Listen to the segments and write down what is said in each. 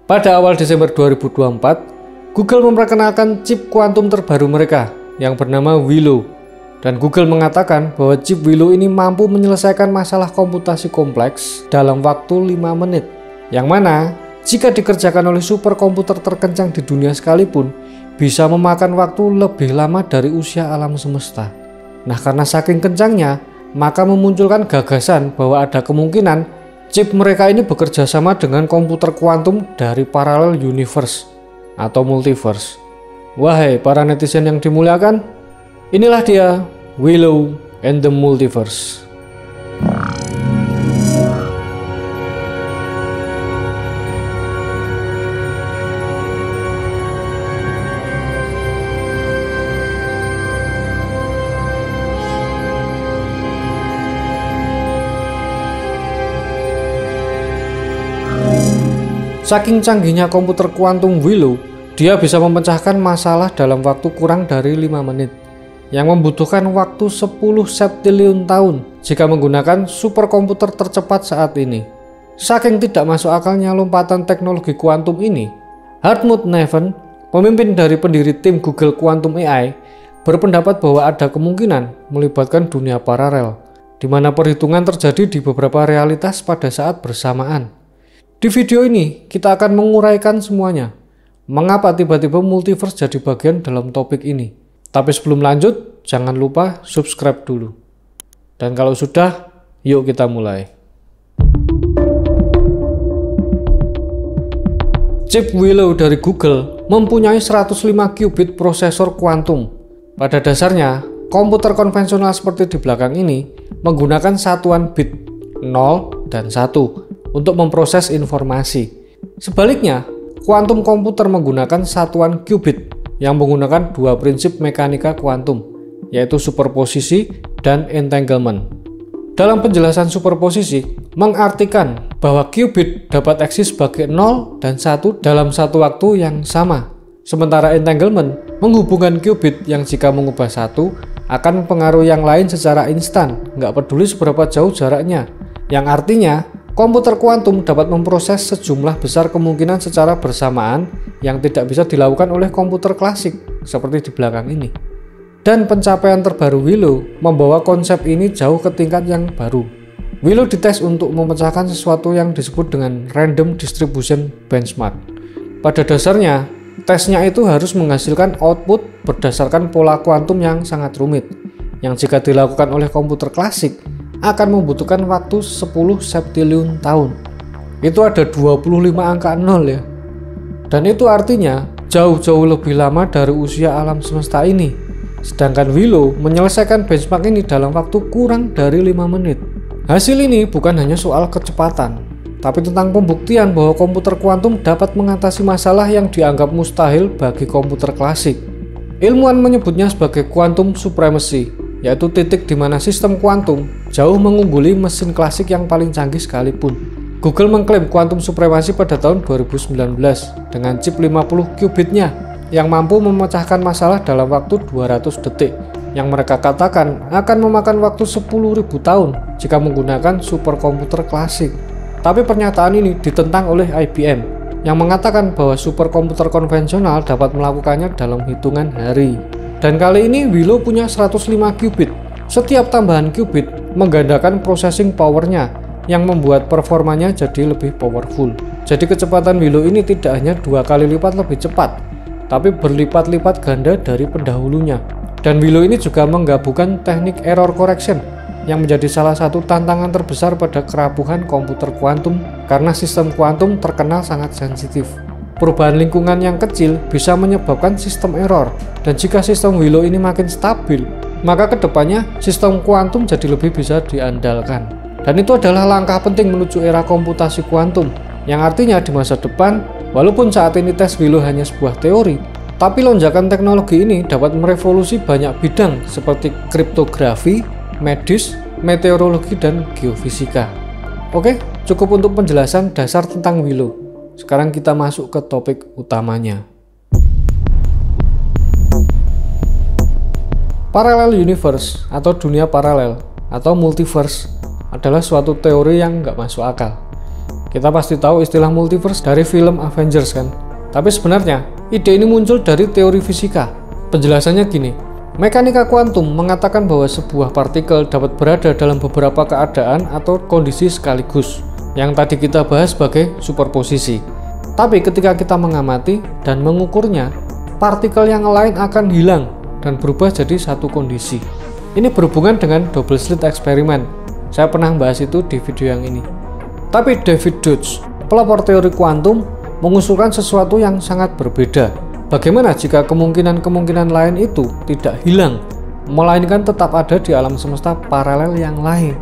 Pada awal Desember 2024, Google memperkenalkan chip kuantum terbaru mereka yang bernama Willow. Dan Google mengatakan bahwa chip Willow ini mampu menyelesaikan masalah komputasi kompleks dalam waktu 5 menit. Yang mana, jika dikerjakan oleh superkomputer terkencang di dunia sekalipun, bisa memakan waktu lebih lama dari usia alam semesta. Nah, karena saking kencangnya, maka memunculkan gagasan bahwa ada kemungkinan chip mereka ini bekerja sama dengan komputer kuantum dari parallel universe atau multiverse. Wahai para netizen yang dimuliakan, inilah dia Willow and the Multiverse. Saking canggihnya komputer kuantum Willow, dia bisa memecahkan masalah dalam waktu kurang dari 5 menit, yang membutuhkan waktu 10 septiliun tahun jika menggunakan superkomputer tercepat saat ini. Saking tidak masuk akalnya lompatan teknologi kuantum ini, Hartmut Neven, pemimpin dari pendiri tim Google Quantum AI, berpendapat bahwa ada kemungkinan melibatkan dunia paralel, di mana perhitungan terjadi di beberapa realitas pada saat bersamaan. Di video ini, kita akan menguraikan semuanya. Mengapa tiba-tiba multiverse jadi bagian dalam topik ini? Tapi sebelum lanjut, jangan lupa subscribe dulu. Dan kalau sudah, yuk kita mulai. Chip Willow dari Google mempunyai 105 qubit prosesor kuantum. Pada dasarnya, komputer konvensional seperti di belakang ini menggunakan satuan bit 0 dan 1 untuk memproses informasi. Sebaliknya, kuantum komputer menggunakan satuan qubit yang menggunakan dua prinsip mekanika kuantum, yaitu superposisi dan entanglement. Dalam penjelasan superposisi, mengartikan bahwa qubit dapat eksis sebagai 0 dan 1 dalam satu waktu yang sama. Sementara entanglement menghubungkan qubit yang jika mengubah satu akan mempengaruhi yang lain secara instan, nggak peduli seberapa jauh jaraknya. Yang artinya, komputer kuantum dapat memproses sejumlah besar kemungkinan secara bersamaan yang tidak bisa dilakukan oleh komputer klasik seperti di belakang ini. Dan pencapaian terbaru Willow membawa konsep ini jauh ke tingkat yang baru. Willow dites untuk memecahkan sesuatu yang disebut dengan random distribution benchmark. Pada dasarnya, tesnya itu harus menghasilkan output berdasarkan pola kuantum yang sangat rumit, yang jika dilakukan oleh komputer klasik akan membutuhkan waktu 10 septiliun tahun. Itu ada 25 angka 0 ya. Dan itu artinya jauh-jauh lebih lama dari usia alam semesta ini. Sedangkan Willow menyelesaikan benchmark ini dalam waktu kurang dari 5 menit. Hasil ini bukan hanya soal kecepatan, tapi tentang pembuktian bahwa komputer kuantum dapat mengatasi masalah yang dianggap mustahil bagi komputer klasik. Ilmuwan menyebutnya sebagai quantum supremacy, yaitu titik di mana sistem kuantum jauh mengungguli mesin klasik yang paling canggih sekalipun. Google mengklaim kuantum supremasi pada tahun 2019 dengan chip 50 qubitnya yang mampu memecahkan masalah dalam waktu 200 detik, yang mereka katakan akan memakan waktu 10.000 tahun jika menggunakan superkomputer klasik. Tapi pernyataan ini ditentang oleh IBM yang mengatakan bahwa superkomputer konvensional dapat melakukannya dalam hitungan hari. Dan kali ini Willow punya 105 qubit. Setiap tambahan qubit menggandakan processing powernya yang membuat performanya jadi lebih powerful. Jadi kecepatan Willow ini tidak hanya 2 kali lipat lebih cepat, tapi berlipat-lipat ganda dari pendahulunya. Dan Willow ini juga menggabungkan teknik error correction yang menjadi salah satu tantangan terbesar pada kerapuhan komputer kuantum karena sistem kuantum terkenal sangat sensitif. Perubahan lingkungan yang kecil bisa menyebabkan sistem error, dan jika sistem Willow ini makin stabil, maka kedepannya sistem kuantum jadi lebih bisa diandalkan. Dan itu adalah langkah penting menuju era komputasi kuantum, yang artinya di masa depan, walaupun saat ini tes Willow hanya sebuah teori, tapi lonjakan teknologi ini dapat merevolusi banyak bidang seperti kriptografi, medis, meteorologi, dan geofisika. Oke, cukup untuk penjelasan dasar tentang Willow. Sekarang kita masuk ke topik utamanya. Parallel universe atau dunia paralel atau multiverse adalah suatu teori yang nggak masuk akal. Kita pasti tahu istilah multiverse dari film Avengers kan? Tapi sebenarnya, ide ini muncul dari teori fisika. Penjelasannya gini, mekanika kuantum mengatakan bahwa sebuah partikel dapat berada dalam beberapa keadaan atau kondisi sekaligus, yang tadi kita bahas sebagai superposisi. Tapi ketika kita mengamati dan mengukurnya, partikel yang lain akan hilang dan berubah jadi satu kondisi. Ini berhubungan dengan double slit eksperimen. Saya pernah bahas itu di video yang ini. Tapi David Deutsch, pelopor teori kuantum, mengusulkan sesuatu yang sangat berbeda. Bagaimana jika kemungkinan-kemungkinan lain itu tidak hilang, melainkan tetap ada di alam semesta paralel yang lain?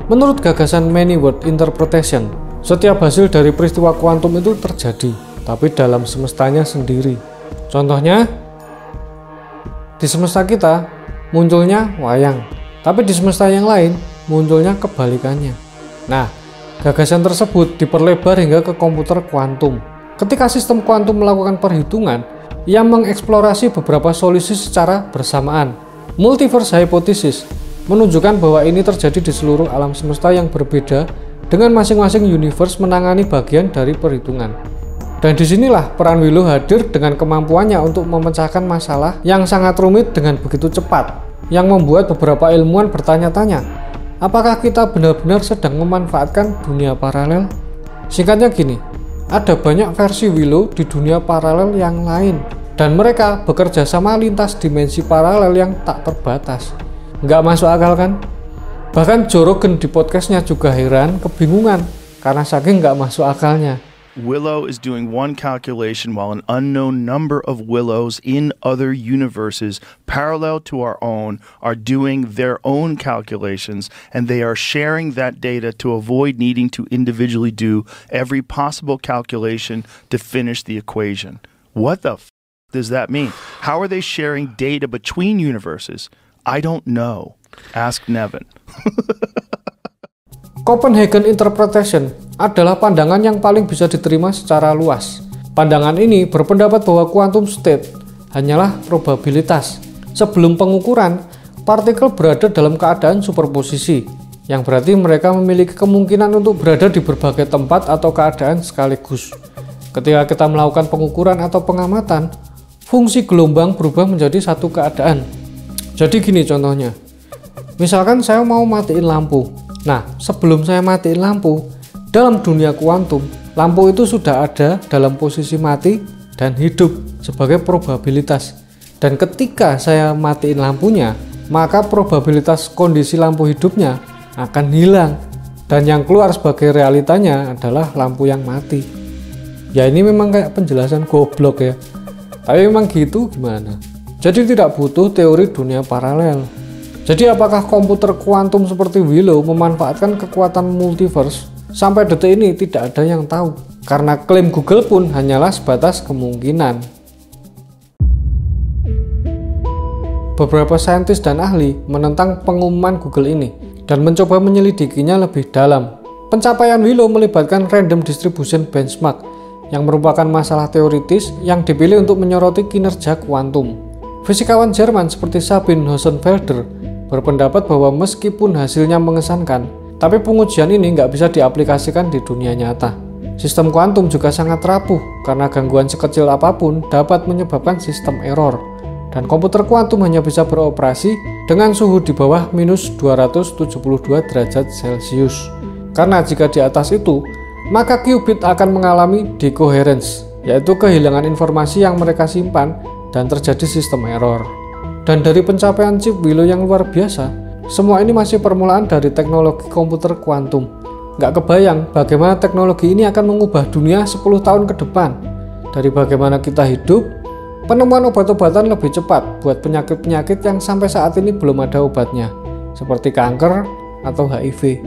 Menurut gagasan Many World Interpretation, setiap hasil dari peristiwa kuantum itu terjadi, tapi dalam semestanya sendiri. Contohnya, di semesta kita munculnya wayang, tapi di semesta yang lain munculnya kebalikannya. Nah, gagasan tersebut diperlebar hingga ke komputer kuantum. Ketika sistem kuantum melakukan perhitungan, ia mengeksplorasi beberapa solusi secara bersamaan. Multiverse hypothesis menunjukkan bahwa ini terjadi di seluruh alam semesta yang berbeda, dengan masing-masing universe menangani bagian dari perhitungan. Dan disinilah peran Willow hadir dengan kemampuannya untuk memecahkan masalah yang sangat rumit dengan begitu cepat, yang membuat beberapa ilmuwan bertanya-tanya, apakah kita benar-benar sedang memanfaatkan dunia paralel? Singkatnya gini, ada banyak versi Willow di dunia paralel yang lain, dan mereka bekerja sama lintas dimensi paralel yang tak terbatas. Nggak masuk akal kan? Bahkan Joe Rogan di podcastnya juga heran, kebingungan, karena saking nggak masuk akalnya. Willow is doing one calculation while an unknown number of Willows in other universes parallel to our own are doing their own calculations, and they are sharing that data to avoid needing to individually do every possible calculation to finish the equation. What the f does that mean? How are they sharing data between universes? I don't know. Ask Nevin. Copenhagen Interpretation adalah pandangan yang paling bisa diterima secara luas. Pandangan ini berpendapat bahwa quantum state hanyalah probabilitas. Sebelum pengukuran, partikel berada dalam keadaan superposisi, yang berarti mereka memiliki kemungkinan untuk berada di berbagai tempat atau keadaan sekaligus. Ketika kita melakukan pengukuran atau pengamatan, fungsi gelombang berubah menjadi satu keadaan. Jadi gini contohnya, misalkan saya mau matiin lampu. Nah, sebelum saya matiin lampu, dalam dunia kuantum, lampu itu sudah ada dalam posisi mati dan hidup sebagai probabilitas. Dan ketika saya matiin lampunya, maka probabilitas kondisi lampu hidupnya akan hilang. Dan yang keluar sebagai realitanya adalah lampu yang mati. Ya ini memang kayak penjelasan goblok ya. Tapi memang gitu gimana? Jadi tidak butuh teori dunia paralel. Jadi apakah komputer kuantum seperti Willow memanfaatkan kekuatan multiverse? Sampai detik ini tidak ada yang tahu, karena klaim Google pun hanyalah sebatas kemungkinan. Beberapa saintis dan ahli menentang pengumuman Google ini dan mencoba menyelidikinya lebih dalam. Pencapaian Willow melibatkan random distribution benchmark yang merupakan masalah teoritis yang dipilih untuk menyoroti kinerja kuantum. Fisikawan Jerman seperti Sabine Hossenfelder berpendapat bahwa meskipun hasilnya mengesankan, tapi pengujian ini nggak bisa diaplikasikan di dunia nyata. Sistem kuantum juga sangat rapuh karena gangguan sekecil apapun dapat menyebabkan sistem error. Dan komputer kuantum hanya bisa beroperasi dengan suhu di bawah minus 272 derajat Celcius. Karena jika di atas itu, maka qubit akan mengalami decoherence, yaitu kehilangan informasi yang mereka simpan dan terjadi sistem error. Dan dari pencapaian chip Willow yang luar biasa, semua ini masih permulaan dari teknologi komputer kuantum. Nggak kebayang bagaimana teknologi ini akan mengubah dunia 10 tahun ke depan. Dari bagaimana kita hidup, penemuan obat-obatan lebih cepat buat penyakit-penyakit yang sampai saat ini belum ada obatnya, seperti kanker atau HIV.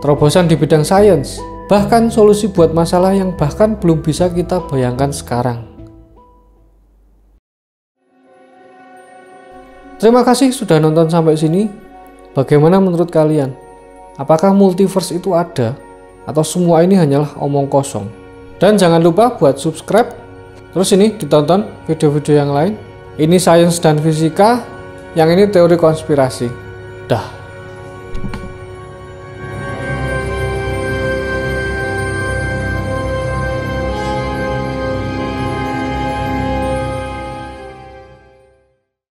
Terobosan di bidang sains, bahkan solusi buat masalah yang bahkan belum bisa kita bayangkan sekarang. Terima kasih sudah nonton sampai sini. Bagaimana menurut kalian? Apakah multiverse itu ada? Atau semua ini hanyalah omong kosong? Dan jangan lupa buat subscribe. Terus ini ditonton video-video yang lain. Ini sains dan fisika, yang ini teori konspirasi. Dah.